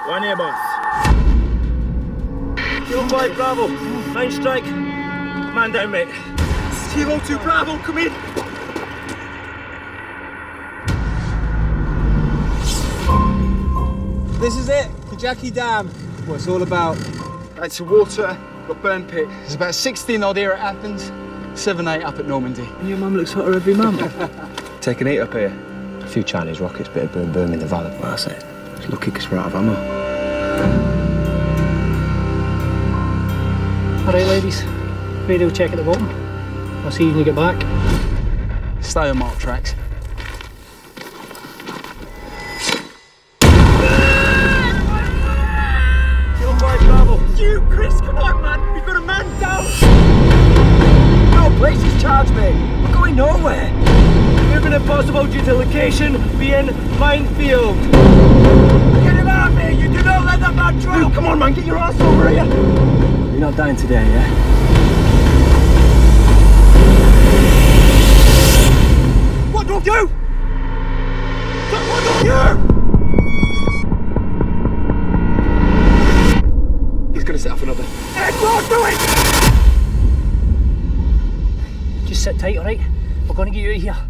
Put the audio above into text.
One here, boss. Kilo 5 Bravo, 9 strike. Man down, mate. Kilo 2 Bravo, come in. This is it, Kajaki Dam. What it's all about. It's water, got burn pit. There's about 16 odd here at Athens, 7, 8 up at Normandy. And your mum looks hotter every month. Taking 8 up here. A few Chinese rockets, bit of boom boom in the valley. Well, that's it. It's lucky because we're out of ammo. All right, ladies. Radio check at the bottom. I'll see you when you get back. Stay on mark tracks. Kilo 5 Bravo. You, Chris, come on, man. We've got a man down. No, places charge me. We're going nowhere. Moving impossible due to location being minefield. Get him out of here. You do not let that man drill. Come on, man. Get your ass over here. You're not dying today, yeah? What don't you? What don't you? He's gonna set off another. Edward, do it! Just sit tight, all right? We're going to get you out of here.